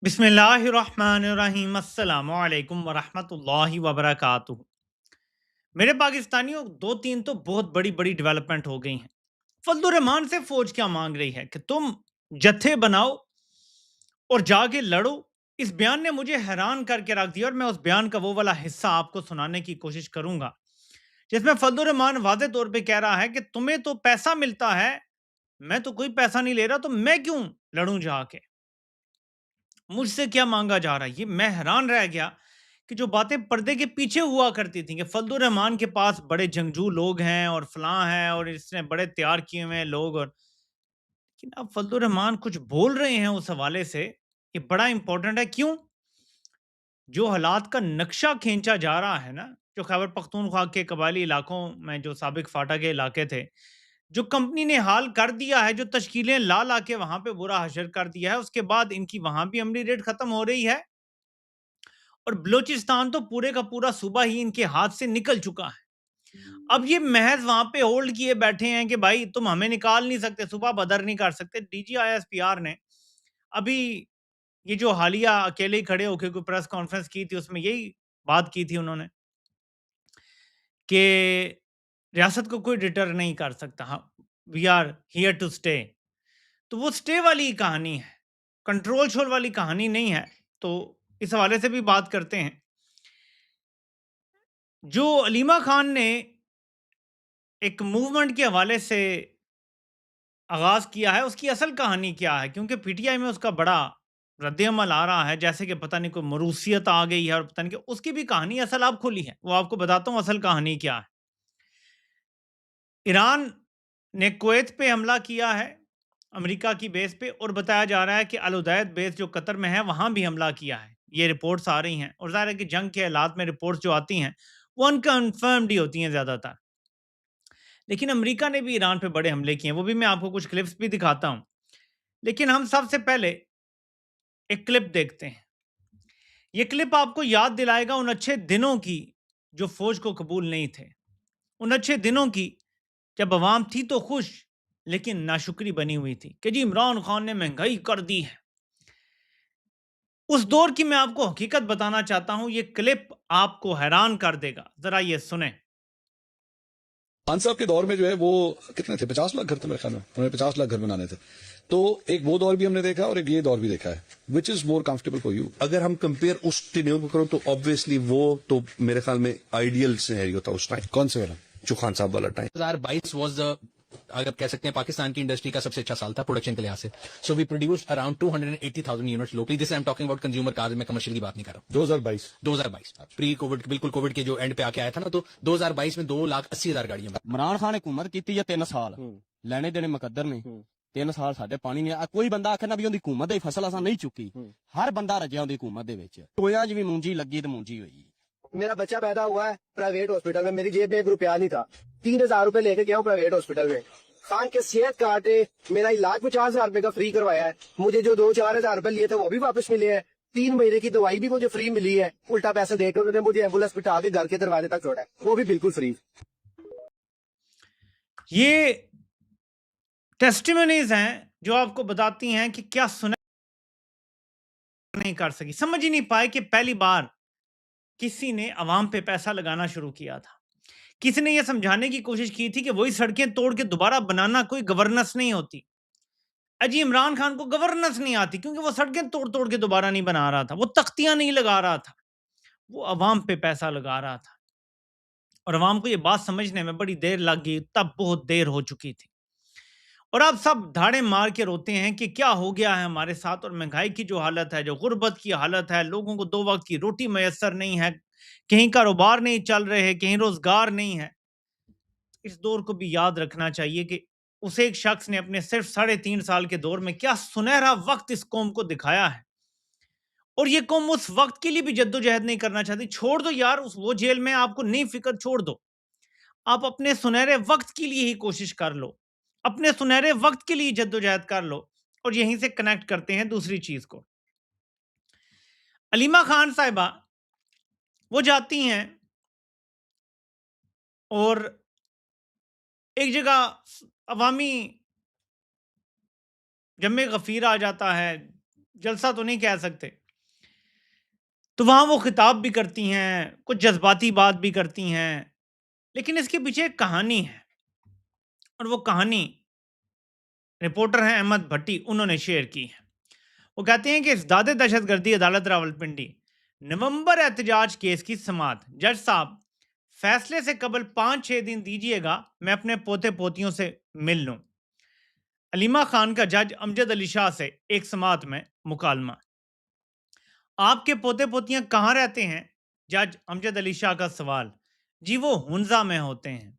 बिस्मिल्लाहिर्रहमानिर्रहीम अस्सलामु अलैकुम वरहमतुल्लाहि वबरकातुहू। मेरे पाकिस्तानियों, दो तीन तो बहुत बड़ी बड़ी डेवलपमेंट हो गई हैं। फजलुर रहमान से फौज क्या मांग रही है कि तुम जत्थे बनाओ और जाके लड़ो। इस बयान ने मुझे हैरान करके रख दिया और मैं उस बयान का वो वाला हिस्सा आपको सुनाने की कोशिश करूंगा जिसमें फजलुर रहमान वादे तौर पे कह रहा है कि तुम्हें तो पैसा मिलता है, मैं तो कोई पैसा नहीं ले रहा, तो मैं क्यों लड़ूं जाके। मुझसे क्या मांगा जा रहा है, ये मैं हैरान रह गया कि जो बातें पर्दे के पीछे हुआ करती थी कि फजलुर रहमान के पास बड़े जंगजू लोग हैं और फलां हैं और इसने बड़े तैयार किए हुए हैं लोग, और लेकिन अब फजलुर रहमान कुछ बोल रहे हैं उस हवाले से, ये बड़ा इंपॉर्टेंट है। क्यों? जो हालात का नक्शा खींचा जा रहा है ना, जो खैबर पख्तूनख्वा के कबायली इलाकों में जो साबिक फाटा के इलाके थे, जो कंपनी ने हाल कर दिया है, जो तश्कीलें ला ला के वहां पे बुरा हशर कर दिया है, उसके बाद इनकी वहां भी अमली रेट खत्म हो रही है और बलूचिस्तान तो पूरे का पूरा सूबा ही इनके हाथ से निकल चुका है। अब ये महज वहां पे होल्ड किए बैठे हैं कि भाई तुम हमें निकाल नहीं सकते, सुबह बदर नहीं कर सकते। डीजीआईएसपीआर ने अभी ये जो हालिया अकेले ही खड़े होकर कोई प्रेस कॉन्फ्रेंस की थी, उसमें यही बात की थी उन्होंने कि रियासत को कोई डिटर नहीं कर सकता, हाँ, we are here to stay. तो वो स्टे वाली कहानी है, कंट्रोल शोल वाली कहानी नहीं है। तो इस हवाले से भी बात करते हैं। जो अलीमा खान ने एक मूवमेंट के हवाले से आगाज़ किया है, उसकी असल कहानी क्या है? क्योंकि पीटीआई में उसका बड़ा रद्द-ए-अमल आ रहा है, जैसे कि पता नहीं कोई मरूसियत आ गई है और पता नहीं क्या। उसकी भी कहानी असल अब खुली है, वो आपको बताता हूँ असल कहानी क्या है। ईरान ने कुवैत पे हमला किया है, अमेरिका की बेस पे, और बताया जा रहा है कि अल उदैद बेस जो कतर में है, वहाँ भी हमला किया है। ये रिपोर्ट्स आ रही हैं और ज़ाहिर है कि जंग के हालात में रिपोर्ट्स जो आती हैं, वो अनकन्फर्म्ड ही होती हैं ज़्यादातर। लेकिन अमेरिका ने भी ईरान पे बड़े हमले किए हैं, वो भी मैं आपको कुछ क्लिप्स भी दिखाता हूँ। लेकिन हम सबसे पहले एक क्लिप देखते हैं। ये क्लिप आपको याद दिलाएगा उन अच्छे दिनों की जो फौज को कबूल नहीं थे। उन अच्छे दिनों की जब अवाम थी तो खुश, लेकिन नाशुक्री बनी हुई थी कि जी इमरान खान ने महंगाई कर दी है। उस दौर की मैं आपको हकीकत बताना चाहता हूं। ये क्लिप आपको हैरान कर देगा, जरा ये सुने। खान साहब के दौर में जो है वो कितने थे, 50 लाख घर थे मेरे ख्याल में, उन्होंने 50 लाख घर बनाने थे। तो एक वो दौर भी हमने देखा और एक ये दौर भी देखा है। Which is more comfortable for you? अगर हम कंपेयर उस टीनियर को करो तो ऑब्वियसली वो तो मेरे ख्याल में आइडियल सिनेरियो था उस टाइम, कौन से वाला? जो खान साहब वाला टाइम। 2022 वाज द, अगर कह सकते हैं, पाकिस्तान की इंडस्ट्री का सबसे अच्छा साल था प्रोडक्शन के लिहाज से। So we produced around 280,000 units locally. This I am talking about consumer cars, मैं कमर्शियल की बात नहीं कर रहा हूँ। 2022 2022 प्री कोविड, बिल्कुल कोविड के जो एंड पे आके आया था ना, तो 2022 में 2,80,000 गाड़ियां। इमरान खान हुकूमत की है 3 साल, लेने देने मुकद्दर ने 3 साल साडे पानी नहीं आ। कोई बंदा आखे ना भी उनकी हुकूमत दी फसल असां नहीं चुकी, हर बंदा रजिया उनकी हुकूमत दे विच। टोया च भी मुंजी लगी तो मुंजी हुई। मेरा बच्चा पैदा हुआ है प्राइवेट हॉस्पिटल में, मेरी जेब में 1 रुपया नहीं था, 3,000 रुपए लेके गया हूँ प्राइवेट हॉस्पिटल में। खान के सेहत कार्ड ने मेरा इलाज 50,000 रुपए का फ्री करवाया है। मुझे जो 2-4 हजार रुपए लिए थे वो भी वापस मिले हैं। 3 महीने की दवाई भी मुझे फ्री मिली है। उल्टा पैसे देकर उन्होंने मुझे एम्बुलेंस बिठा के घर के दरवाजे तक छोड़ा है, वो भी बिल्कुल फ्री। ये टेस्टिमनीज हैं जो आपको बताती हैं कि क्या सुना नहीं कर सकी, समझ ही नहीं पाए कि पहली बार किसी ने अवाम पे पैसा लगाना शुरू किया था। किसी ने यह समझाने की कोशिश की थी कि वही सड़कें तोड़ के दोबारा बनाना कोई गवर्नेंस नहीं होती। अजी इमरान खान को गवर्नेंस नहीं आती क्योंकि वो सड़कें तोड़ तोड़ के दोबारा नहीं बना रहा था, वो तख्तियां नहीं लगा रहा था, वो अवाम पे पैसा लगा रहा था। और अवाम को ये बात समझने में बड़ी देर लग गई, तब बहुत देर हो चुकी थी। और अब सब धाड़े मार के रोते हैं कि क्या हो गया है हमारे साथ। और महंगाई की जो हालत है, जो गुर्बत की हालत है, लोगों को 2 वक्त की रोटी मैसर नहीं है, कहीं कारोबार नहीं चल रहे, कहीं रोजगार नहीं है। इस दौर को भी याद रखना चाहिए कि उस एक शख्स ने अपने सिर्फ 3.5 साल के दौर में क्या सुनहरा वक्त इस कौम को दिखाया है। और ये कौम उस वक्त के लिए भी जद्दोजहद नहीं करना चाहती। छोड़ दो यार उस वो जेल में, आपको नहीं फिक्र, छोड़ दो। आप अपने सुनहरे वक्त के लिए ही कोशिश कर लो, अपने सुनहरे वक्त के लिए जद्दोजहद कर लो। और यहीं से कनेक्ट करते हैं दूसरी चीज को। अलीमा खान साहिबा वो जाती हैं और एक जगह अवामी जमे गफीर आ जाता है, जलसा तो नहीं कह सकते। तो वहाँ वो खिताब भी करती हैं, कुछ जज़्बाती बात भी करती हैं, लेकिन इसके पीछे एक कहानी है और वो कहानी रिपोर्टर हैं अहमद भट्टी, उन्होंने शेयर की है। वो कहते हैं कि इस्दाद दहशतगर्दी अदालत रावलपिंडी नवंबर एहतजाज केस की समाअत। जज साहब, फैसले से कबल 5-6 दिन दीजिएगा, मैं अपने पोते पोतियों से मिल लूं। अलीमा खान का जज अमजद अली शाह से एक समाअत में मुकालमा। आपके पोते पोतियां कहाँ रहते हैं? जज अमजद अली शाह का सवाल। जी वो हुंजा में होते हैं।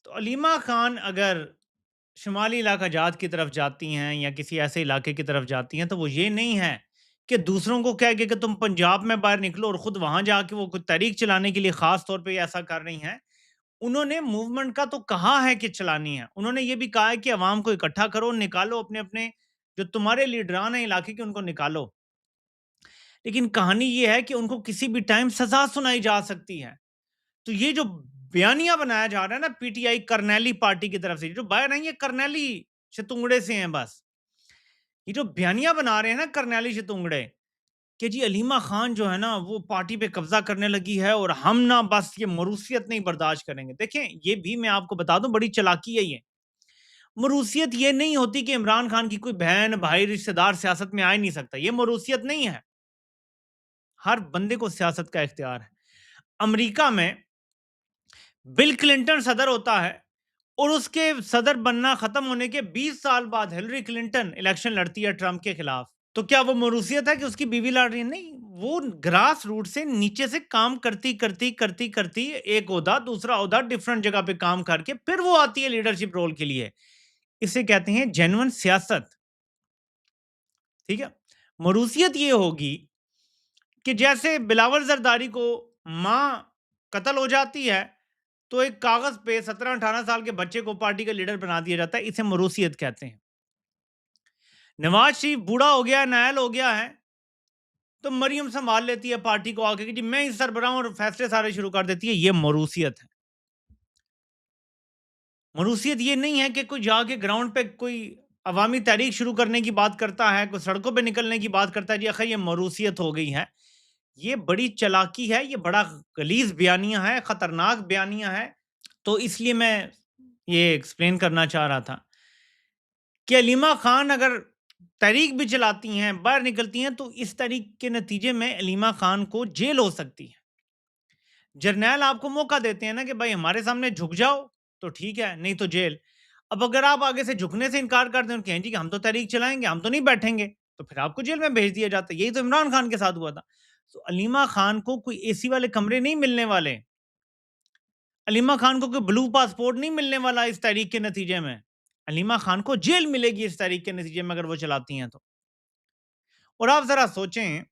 तो अलीमा खान अगर शुमाली इलाका जात की तरफ जाती हैं या किसी ऐसे इलाके की तरफ जाती हैं, तो वो ये नहीं है कि दूसरों को कह के कि तुम पंजाब में बाहर निकलो और खुद वहां जाके वो कुछ तहरीक चलाने के लिए खास तौर पे ऐसा कर रही हैं। उन्होंने मूवमेंट का तो कहा है कि चलानी है। उन्होंने ये भी कहा है कि अवाम को इकट्ठा करो, निकालो अपने अपने जो तुम्हारे लीडरान हैं इलाके के, उनको निकालो। लेकिन कहानी ये है कि उनको किसी भी टाइम सजा सुनाई जा सकती है। तो ये जो बयानिया बनाया जा रहा है ना पीटीआई करनैली पार्टी की तरफ से, जो बाहर नहीं, ये करनैली शतुंगड़े से हैं बस। ये जो बयानिया बना रहे हैं ना करनैली शतुंगड़े कि जी अलीमा खान जो है ना वो पार्टी पे कब्जा करने लगी है और हम ना बस ये मरूसियत नहीं बर्दाश्त करेंगे। देखें, ये भी मैं आपको बता दूं, बड़ी चालाकी है ये। मरूसियत ये नहीं होती कि इमरान खान की कोई बहन भाई रिश्तेदार सियासत में आ ही नहीं सकता, ये मरूसियत नहीं है। हर बंदे को सियासत का इख्तियार है। अमेरिका में बिल क्लिंटन सदर होता है और उसके सदर बनना खत्म होने के 20 साल बाद हिलरी क्लिंटन इलेक्शन लड़ती है ट्रंप के खिलाफ। तो क्या वो मरूसियत है कि उसकी बीवी लड़ रही है? नहीं, वो ग्रास रूट से नीचे से काम करती करती करती करती एक ओहदा दूसरा ओहदा डिफरेंट जगह पे काम करके फिर वो आती है लीडरशिप रोल के लिए। इसे कहते हैं जेन्युइन सियासत। ठीक है। मरूसियत ये होगी कि जैसे बिलावल जरदारी को मां कत्ल हो जाती है तो एक कागज पे 17-18 साल के बच्चे को पार्टी का लीडर बना दिया जाता है। इसे मरूसियत कहते हैं। नवाज शरीफ बूढ़ा हो गया, नायल हो गया है, तो मरियम संभाल लेती है पार्टी को आके कि जी मैं ही सरबराह हूं और फैसले सारे शुरू कर देती है। ये मरूसियत है। मरूसियत ये नहीं है कि कोई जाके ग्राउंड पे कोई अवामी तहरीक शुरू करने की बात करता है, कोई सड़कों पे निकलने की बात करता है। जी अखा ये मरूसियत हो गई है। ये बड़ी चालाकी है, ये बड़ा गलीज बयानिया है, खतरनाक बयानिया है। तो इसलिए मैं ये एक्सप्लेन करना चाह रहा था कि अलीमा खान अगर तहरीक भी चलाती हैं, बाहर निकलती हैं, तो इस तहरीक के नतीजे में अलीमा खान को जेल हो सकती है। जर्नैल आपको मौका देते हैं ना कि भाई हमारे सामने झुक जाओ तो ठीक है, नहीं तो जेल। अब अगर आप आगे से झुकने से इनकार कर दें और कहें जी कि हम तो तहरीक चलाएंगे, हम तो नहीं बैठेंगे, तो फिर आपको जेल में भेज दिया जाता है। यही तो इमरान खान के साथ हुआ था। तो अलीमा खान को कोई एसी वाले कमरे नहीं मिलने वाले। अलीमा खान को कोई ब्लू पासपोर्ट नहीं मिलने वाला इस तहरीक के नतीजे में। अलीमा खान को जेल मिलेगी इस तहरीक के नतीजे में अगर वो चलाती हैं तो। और आप जरा सोचें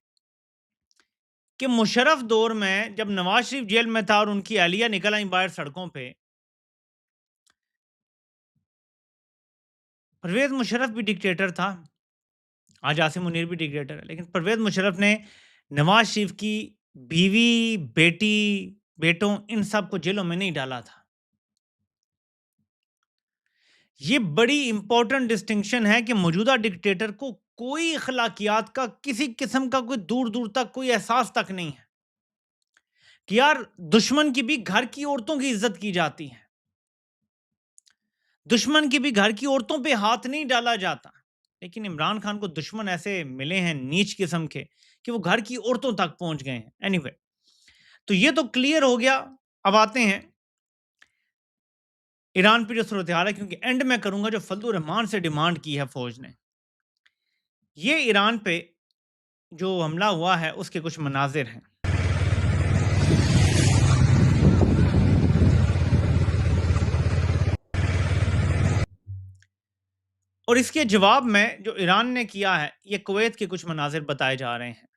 कि मुशर्रफ दौर में जब नवाज शरीफ जेल में था और उनकी अहलिया निकल आई बाहर सड़कों पे, परवेज मुशर्रफ भी डिक्टेटर था, आज आसिम मुनीर भी डिक्टेटर है, लेकिन परवेज मुशर्रफ ने नवाज शरीफ की बीवी, बेटी, बेटों, इन सब को जेलों में नहीं डाला था। ये बड़ी इंपॉर्टेंट डिस्टिंक्शन है कि मौजूदा डिक्टेटर को कोई अखलाकियात का किसी किस्म का कोई दूर दूर तक कोई एहसास तक नहीं है कि यार दुश्मन की भी घर की औरतों की इज्जत की जाती है, दुश्मन की भी घर की औरतों पे हाथ नहीं डाला जाता। लेकिन इमरान खान को दुश्मन ऐसे मिले हैं नीच किस्म के कि वो घर की औरतों तक पहुंच गए हैं। एनीवे, तो ये तो क्लियर हो गया। अब आते हैं ईरान पे जो सूरत हाल है, क्योंकि एंड में करूंगा जो फजलुर रहमान से डिमांड की है फौज ने। ये ईरान पे जो हमला हुआ है उसके कुछ मनाजिर हैं। और इसके जवाब में जो ईरान ने किया है, ये कुवैत के कुछ मनाजिर बताए जा रहे हैं।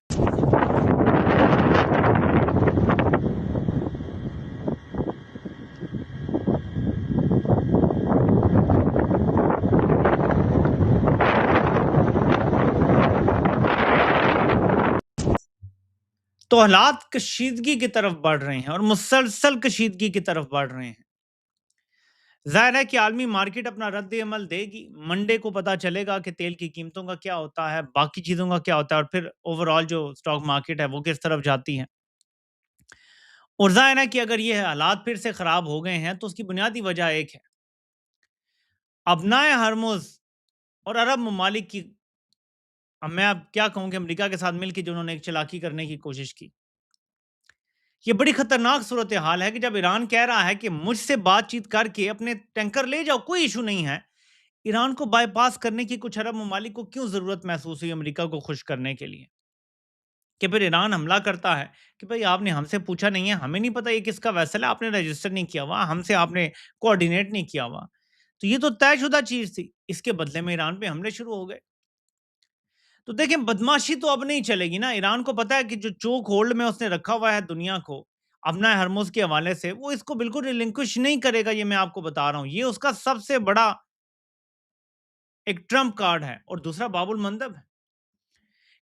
तो हालात कशीदगी की तरफ बढ़ रहे हैं और मुसलसल कशीदगी की तरफ बढ़ रहे हैं। ज़ाहिर है कि आलमी मार्केट अपना रद्द-ए-अमल देगी। मंडे को पता चलेगा कि तेल की कीमतों का क्या होता है, बाकी चीज़ों का क्या होता है और फिर ओवरऑल जो स्टॉक मार्केट है वो किस तरफ जाती है। और ज़ाहिर है कि अगर ये हालात फिर से ख़राब हो गए हैं तो उसकी बुनियादी वजह एक है, अबनाए हरमुज़ और अरब ममालिक की, अब मैं अब क्या कहूँ कि अमेरिका के साथ मिलके जो उन्होंने एक चालाकी करने की कोशिश की। ये बड़ी खतरनाक सूरत हाल है कि जब ईरान कह रहा है कि मुझसे बातचीत करके अपने टैंकर ले जाओ, कोई इशू नहीं है। ईरान को बाईपास करने की कुछ अरब ममालिक को क्यों ज़रूरत महसूस हुई अमेरिका को खुश करने के लिए? कि फिर ईरान हमला करता है कि भाई आपने हमसे पूछा नहीं है, हमें नहीं पता ये किसका वेसल है, आपने रजिस्टर नहीं किया हुआ, हमसे आपने कोऑर्डिनेट नहीं किया हुआ। तो ये तो तयशुदा चीज़ थी। इसके बदले में ईरान पे हमले शुरू हो गए। तो देखें, बदमाशी तो अब नहीं चलेगी ना। ईरान को पता है कि जो चोक होल्ड में उसने रखा हुआ है दुनिया को, अपना हरमुज़ के हवाले से, वो इसको बिल्कुल रिलिंक्विश नहीं करेगा, ये मैं आपको बता रहा हूँ। ये उसका सबसे बड़ा एक ट्रम्प कार्ड है और दूसरा बाबुल मंदब है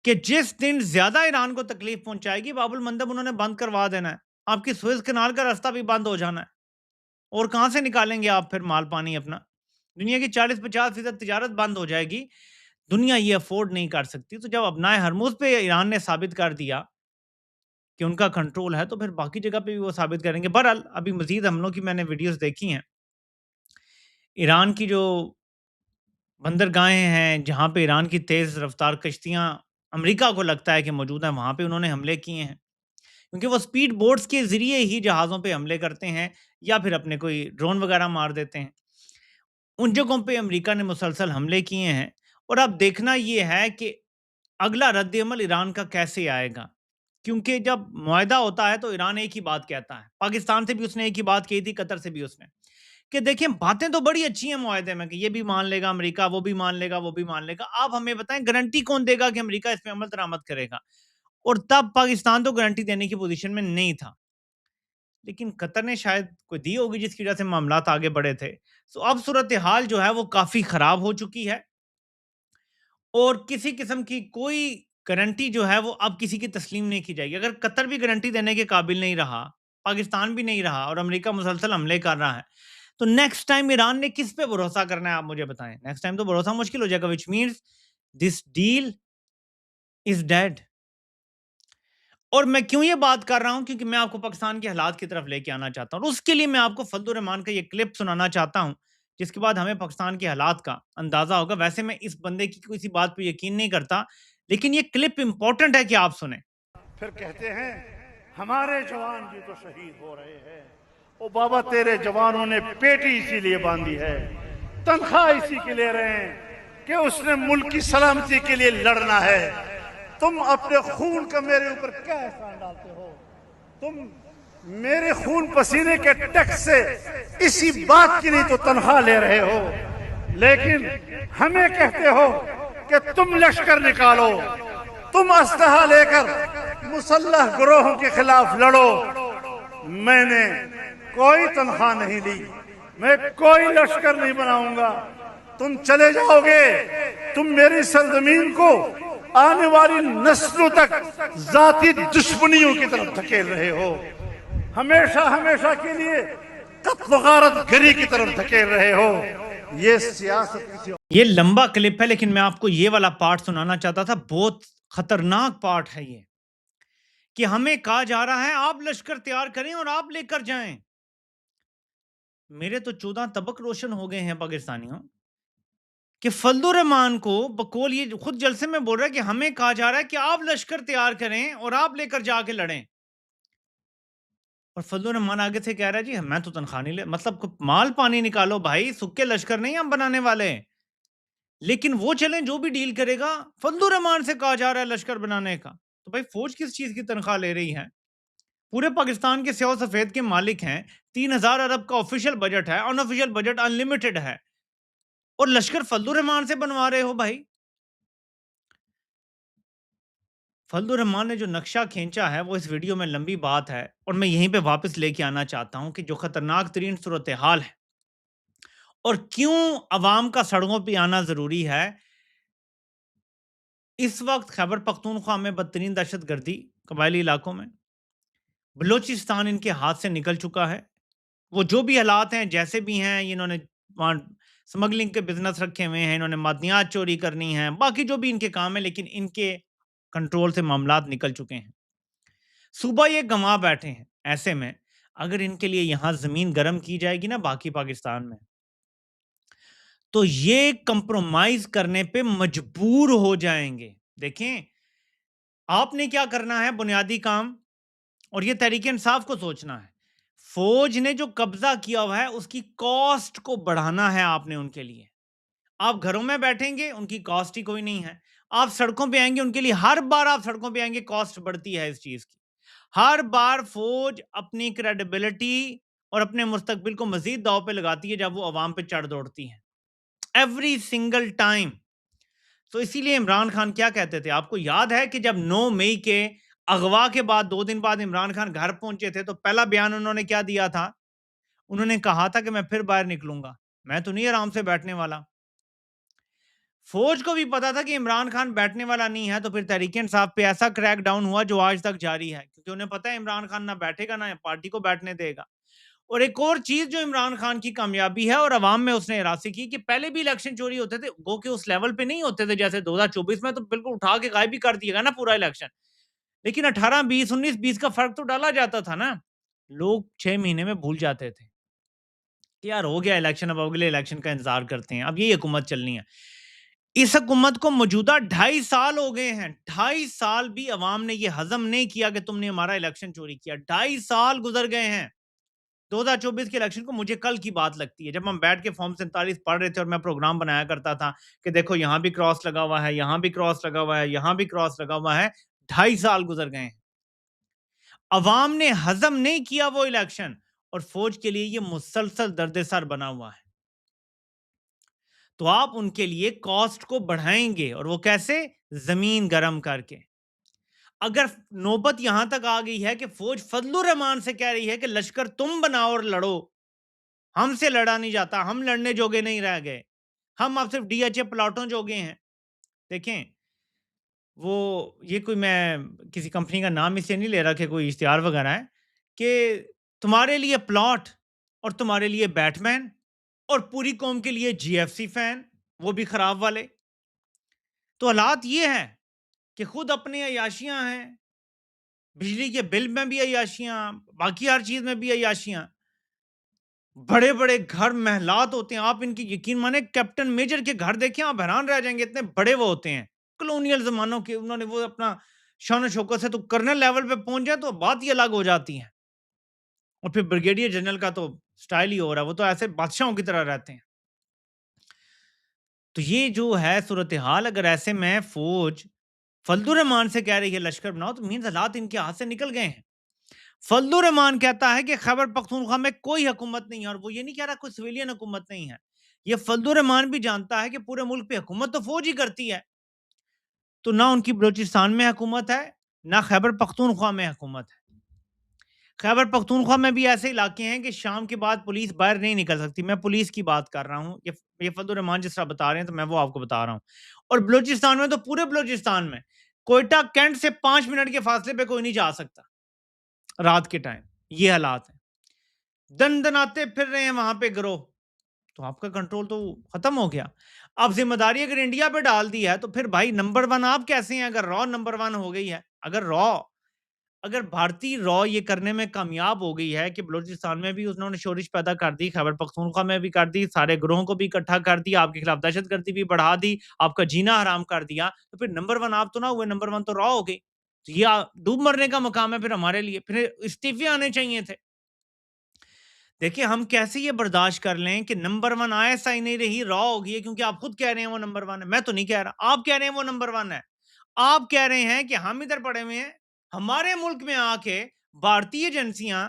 कि जिस दिन ज़्यादा ईरान को तकलीफ पहुँचाएगी, बाबुल मंदब उन्होंने बंद करवा देना है। आपकी सुएज़ कैनाल का रास्ता भी बंद हो जाना है और कहाँ से निकालेंगे आप फिर माल पानी अपना? दुनिया की 40-50% तिजारत बंद हो जाएगी। दुनिया ये अफ़ोर्ड नहीं कर सकती। तो जब अपनाए हरमुज़ पे ईरान ने साबित कर दिया कि उनका कंट्रोल है, तो फिर बाकी जगह पे भी वो साबित करेंगे। बहरहाल अभी मज़ीद हमलों की मैंने वीडियोज़ देखी हैं। ईरान की जो बंदरगाहें हैं, जहाँ पे ईरान की तेज़ रफ़्तार कश्तियाँ अमेरिका को लगता है कि मौजूद हैं, वहाँ पे उन्होंने हमले किए हैं। क्योंकि वो स्पीड बोट्स के ज़रिए ही जहाज़ों पे हमले करते हैं या फिर अपने कोई ड्रोन वग़ैरह मार देते हैं। उन जगहों पे अमेरिका ने मुसलसल हमले किए हैं और अब देखना ये है कि अगला रद्द-ए-अमल ईरान का कैसे आएगा? क्योंकि जब मुआहदा होता है तो ईरान एक ही बात कहता है। पाकिस्तान से भी उसने एक ही बात कही थी, कतर से भी उसने, कि देखिए बातें तो बड़ी अच्छी हैं मुआहदे में कि ये भी मान लेगा अमेरिका, वो भी मान लेगा, वो भी मान लेगा। आप हमें बताएँ गारंटी कौन देगा कि अमेरिका इस पे अमल दरामद करेगा? और तब पाकिस्तान तो गारंटी देने की पोज़ीशन में नहीं था। लेकिन कतर ने शायद कोई दी होगी जिसकी वज़ह से मामलात आगे बढ़े थे। सो अब सूरत-ए-हाल जो है वो काफ़ी ख़राब हो चुकी है और किसी किस्म की कोई गारंटी जो है वो अब किसी की तस्लीम नहीं की जाएगी। अगर कतर भी गारंटी देने के काबिल नहीं रहा, पाकिस्तान भी नहीं रहा और अमेरिका मुसलसल हमले कर रहा है, तो नेक्स्ट टाइम ईरान ने किस पे भरोसा करना है आप मुझे बताएँ? नेक्स्ट टाइम तो भरोसा मुश्किल हो जाएगा, which means this deal is dead. और मैं क्यों ये बात कर रहा हूँ? क्योंकि मैं आपको पाकिस्तान के हालात की तरफ लेके आना चाहता हूँ और उसके लिए मैं आपको फजल रहमान का ये क्लिप सुनाना चाहता हूँ, जिसके बाद हमें पाकिस्तान के हालात का अंदाज़ा होगा। वैसे मैं इस बंदे की किसी बात पे यकीन नहीं करता, लेकिन ये क्लिप इम्पोर्टेंट है कि आप सुनें। फिर कहते हैं हमारे जवान भी तो शहीद हो रहे हैं। ओ बाबा, तेरे जवानों ने पेटी इसीलिए बांधी है, तनख्वाह इसी के ले रहे हैं कि उसने मुल्क की सलामती के लिए लड़ना है। तुम अपने खून का मेरे ऊपर क्या एहसान डालते हो? तुम मेरे खून पसीने के टैक्स से इसी बात की नहीं तो तनख्वाह ले रहे हो, लेकिन हमें कहते हो कि तुम लश्कर निकालो, तुम असलहा लेकर मुसल्लह गिरोहों के खिलाफ लड़ो। मैंने कोई तनख्वाह नहीं ली, मैं कोई लश्कर नहीं बनाऊंगा। तुम चले जाओगे, तुम मेरी सरजमीन को आने वाली नस्लों तक जाती दुश्मनियों की तरफ धकेल रहे हो, हमेशा हमेशा के लिए कत्ल गारत गरी की तरफ धकेल रहे हो। ये सियासत किसी ये लंबा क्लिप है, लेकिन मैं आपको ये वाला पार्ट सुनाना चाहता था। बहुत खतरनाक पार्ट है ये, कि हमें कहा जा रहा है आप लश्कर तैयार करें और आप लेकर जाएं। मेरे तो 14 तबक रोशन हो गए हैं पाकिस्तानियों कि फजलुर रहमान को बकौल ये खुद जलसे में बोल रहा है कि हमें कहा जा रहा है कि आप लश्कर तैयार करें और आप लेकर जाके लड़ें। और फजलुर रहमान आगे से कह रहा है जी मैं तो तनख्वाह नहीं ले, मतलब माल पानी निकालो भाई, सुक्के लश्कर नहीं हम बनाने वाले। लेकिन वो चलें जो भी डील करेगा, फजलुर रहमान से कहा जा रहा है लश्कर बनाने का। तो भाई फौज किस चीज की तनख्वाह ले रही है? पूरे पाकिस्तान के स्याह सफेद के मालिक हैं। 3000 अरब का ऑफिशियल बजट है, अनऑफिशियल बजट अनलिमिटेड है और लश्कर फजलुर रहमान से बनवा रहे हो भाई। फजलुर रहमान ने जो नक्शा खींचा है वो इस वीडियो में लंबी बात है और मैं यहीं पे वापस लेके आना चाहता हूं कि जो खतरनाक तरीन सूरत हाल है और क्यों अवाम का सड़कों पे आना जरूरी है। इस वक्त खैबर पख्तूनख्वा में बदतरीन दहशत गर्दी कबायली इलाकों में, बलूचिस्तान इनके हाथ से निकल चुका है। वो जो भी हालात हैं, जैसे भी हैं, इन्होंने वहाँ स्मगलिंग के बिज़नेस रखे हुए हैं, इन्होंने मादनियात चोरी करनी है, बाकी जो भी इनके काम है, लेकिन इनके कंट्रोल से मामलात निकल चुके हैं। सूबा ये गँवा बैठे हैं। ऐसे में अगर इनके लिए यहाँ ज़मीन गर्म की जाएगी ना बाकी पाकिस्तान में, तो ये कंप्रोमाइज़ करने पे मजबूर हो जाएँगे। देखें, आपने क्या करना है बुनियादी काम, और ये तहरीक-ए-इंसाफ को सोचना है। फ़ौज ने जो कब्ज़ा किया हुआ है, उसकी कॉस्ट को बढ़ाना है आपने उनके लिए। आप घरों में बैठेंगे, उनकी कॉस्ट ही कोई नहीं है। आप सड़कों पे आएँगे, उनके लिए हर बार आप सड़कों पे आएँगे, कॉस्ट बढ़ती है इस चीज़ की। हर बार फ़ौज अपनी क्रेडिबिलिटी और अपने मुस्तकबिल को मज़ीद दाँव पे लगाती है, जब वो अवाम पे चढ़ दौड़ती हैं। Every single time. तो इसीलिए इमरान खान क्या कहते थे? आपको याद है कि जब 9 मई के अगवा के बाद 2 दिन बाद इमरान खान घर पहुंचे थे, तो पहला बयान उन्होंने क्या दिया था? उन्होंने कहा था कि मैं फिर बाहर निकलूंगा, मैं तो नहीं आराम से बैठने वाला। फौज को भी पता था कि इमरान खान बैठने वाला नहीं है, तो फिर तहरीक इंसाफ पे ऐसा क्रैक डाउन हुआ जो आज तक जारी है, क्योंकि उन्हें पता है इमरान खान ना बैठेगा ना पार्टी को बैठने देगा। और एक और चीज जो इमरान खान की कामयाबी है और अवाम में उसने रासी की, कि पहले भी इलेक्शन चोरी होते थे, गो के उस लेवल पे नहीं होते थे जैसे 2024 में, तो बिल्कुल उठा के गायब भी कर दिएगा ना पूरा इलेक्शन। लेकिन 18-20, 19-20 का फर्क तो डाला जाता था ना। लोग 6 महीने में भूल जाते थे कि यार हो गया इलेक्शन, अब अगले इलेक्शन का इंतजार करते हैं, अब यही हुकूमत चलनी है। इस हुकूमत को मौजूदा 2.5 साल हो गए हैं। 2.5 साल भी अवाम ने ये हजम नहीं किया कि तुमने हमारा इलेक्शन चोरी किया। 2.5 साल गुजर गए हैं। 2024 के इलेक्शन को मुझे कल की बात लगती है, जब हम बैठ के फॉर्म 47 पढ़ रहे थे और मैं प्रोग्राम बनाया करता था कि देखो यहाँ भी क्रॉस लगा हुआ है, यहाँ भी क्रॉस लगा हुआ है, यहाँ भी क्रॉस लगा हुआ है। 2.5 साल गुजर गए हैं। अवाम ने हजम नहीं किया वो इलेक्शन, और फौज के लिए ये मुसलसल दर्द-ए-सर बना हुआ है। तो आप उनके लिए कॉस्ट को बढ़ाएंगे, और वो कैसे? जमीन गर्म करके। अगर नौबत यहां तक आ गई है कि फौज फजलुर रहमान से कह रही है कि लश्कर तुम बनाओ और लड़ो, हमसे लड़ा नहीं जाता, हम लड़ने जोगे नहीं रह गए, हम अब सिर्फ डीएचए प्लाटों जोगे हैं। देखें, वो ये कोई, मैं किसी कंपनी का नाम इसलिए नहीं ले रहा कि कोई इश्तिहार वगैरह है, कि तुम्हारे लिए प्लॉट और तुम्हारे लिए बैटमैन और पूरी कौम के लिए जीएफसी फैन, वो भी खराब वाले। तो हालात ये हैं कि खुद अपनी अय्याशियां हैं, बिजली के बिल में भी अय्याशियां, बाकी हर चीज में भी अय्याशियां। बड़े बड़े घर महलात होते हैं, आप इनकी यकीन माने कैप्टन मेजर के घर देखें, आप हैरान रह जाएंगे, इतने बड़े वो होते हैं। कॉलोनियल जमानों के उन्होंने वो अपना शान शौकत से तो कर्नल लेवल पे पहुंच जाए तो बात ही अलग हो जाती है। और फिर ब्रिगेडियर जनरल का तो स्टाइल ही हो रहा है, वो तो ऐसे बादशाहों की तरह रहते हैं। तो ये जो है सूरत हाल, अगर ऐसे में फौज फजलुर रहमान से कह रही है लश्कर बनाओ, तो मीन्स हालात इनके हाथ से निकल गए हैं। फजलुर रहमान कहता है कि खैबर पख्तूनख्वा में कोई हुकूमत नहीं है, और वो ये नहीं कह रहा कोई सिविलियन हुकूमत नहीं है। ये फजलुर रहमान भी जानता है कि पूरे मुल्क पे हुकूमत तो फौज ही करती है। तो ना उनकी बलूचिस्तान में हुकूमत है, ना खैबर पख्तूनख्वा में हुकूमत है। खैबर पख्तूनख्वा में भी ऐसे इलाके हैं कि शाम के बाद पुलिस बाहर नहीं निकल सकती। मैं पुलिस की बात कर रहा हूँ, ये फजलुर रहमान जिस तरह बता रहे हैं, तो मैं वो आपको बता रहा हूँ। और बलूचिस्तान में तो पूरे बलूचिस्तान में कोयटा कैंट से 5 मिनट के फासले पे कोई नहीं जा सकता रात के टाइम। ये हालात हैं, दन दनाते फिर रहे हैं वहां पे गिरोह। तो आपका कंट्रोल तो खत्म हो गया। अब जिम्मेदारी अगर इंडिया पे डाल दी है, तो फिर भाई नंबर 1 आप कैसे हैं? अगर रॉ नंबर 1 हो गई है, अगर भारतीय रॉ ये करने में कामयाब हो गई है कि बलूचिस्तान में भी उन्होंने शोरिश पैदा कर दी, खैबर पख्तूनख्वा में भी कर दी, सारे ग्रोहों को भी इकट्ठा कर दिया, आपके खिलाफ दहशतगर्दी भी बढ़ा दी, आपका जीना हराम कर दिया, तो फिर नंबर 1 आप तो ना हुए, नंबर 1 तो रॉ हो गई। तो ये डूब मरने का मकाम है फिर हमारे लिए, फिर इस्तीफे आने चाहिए थे। देखिए, हम कैसे ये बर्दाश्त कर लें कि नंबर 1 आईएसआई नहीं रही, रॉ हो गई है, क्योंकि आप खुद कह रहे हैं वो नंबर 1 है। मैं तो नहीं कह रहा, आप कह रहे हैं वो नंबर 1 है। आप कह रहे हैं कि हम इधर पड़े हुए हैं, हमारे मुल्क में आके भारतीय एजेंसियां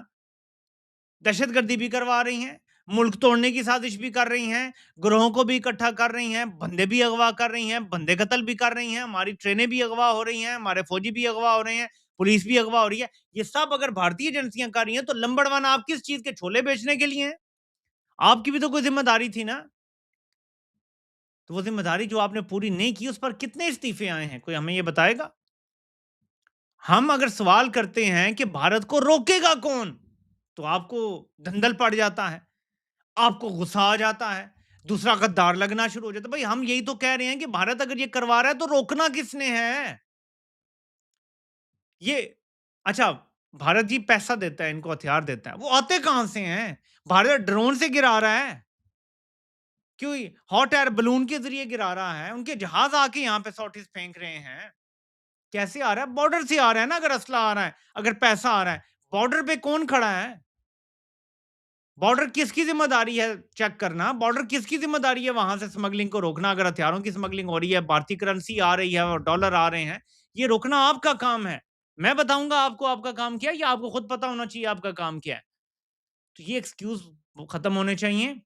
दहशतगर्दी भी करवा रही हैं, मुल्क तोड़ने की साजिश भी कर रही हैं, ग्रोहों को भी इकट्ठा कर रही हैं, बंदे भी अगवा कर रही हैं, बंदे कत्ल भी कर रही हैं, हमारी ट्रेनें भी अगवा हो रही हैं, हमारे फौजी भी अगवा हो रहे हैं, पुलिस भी अगवा हो रही है। ये सब अगर भारतीय एजेंसियां कर रही हैं, तो नंबर 1 आप किस चीज के? छोले बेचने के लिए हैं? आपकी भी तो कोई जिम्मेदारी थी ना। तो वो जिम्मेदारी जो आपने पूरी नहीं की, उस पर कितने इस्तीफे आए हैं, कोई हमें ये बताएगा? हम अगर सवाल करते हैं कि भारत को रोकेगा कौन, तो आपको धंधल पड़ जाता है, आपको गुस्सा आ जाता है, दूसरा गद्दार लगना शुरू हो जाता है। भाई हम यही तो कह रहे हैं कि भारत अगर ये करवा रहा है तो रोकना किसने है? ये अच्छा, भारत जी पैसा देता है, इनको हथियार देता है, वो आते कहाँ से हैं? भारत ड्रोन से गिरा रहा है, क्यों हॉट एयर बलून के ज़रिए गिरा रहा है, उनके जहाज़ आके यहाँ पे सॉटीज़ फेंक रहे हैं। कैसे आ रहा है? बॉर्डर से आ रहा है ना, अगर असला आ रहा है, अगर पैसा आ रहा है। बॉर्डर पे कौन खड़ा है? बॉर्डर किसकी ज़िम्मेदारी है चेक करना? बॉर्डर किसकी ज़िम्मेदारी है वहाँ से स्मगलिंग को रोकना? अगर हथियारों की स्मगलिंग हो रही है, भारतीय करेंसी आ रही है और डॉलर आ रहे हैं, ये रोकना आपका काम है। मैं बताऊँगा आपको आपका काम क्या है, या आपको खुद पता होना चाहिए आपका काम क्या है? तो ये एक्सक्यूज़ वो खत्म होने चाहिए।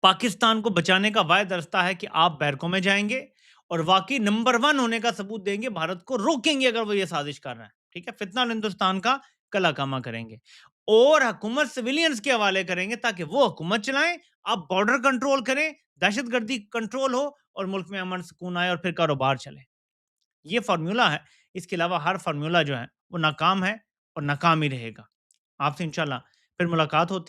पाकिस्तान को बचाने का वायदा है कि आप बैरकों में जाएँगे और वाक़ई नंबर 1 होने का सबूत देंगे, भारत को रोकेंगे अगर वो ये साज़िश कर रहा है। ठीक है? फितना और हिंदुस्तान का कला-कमा करेंगे और हुकूमत सिविलियंस के हवाले करेंगे ताकि वो हुकूमत चलाएँ, आप बॉर्डर कंट्रोल करें, दहशतगर्दी कंट्रोल हो और मुल्क में अमन सुकून आए और फिर कारोबार चले। ये फ़ॉर्मूला है, इसके अलावा हर फ़ॉर्मूला जो है, वो नाकाम है और नाकाम ही रहेगा। आपसे इंशाल्लाह फिर मुलाकात होती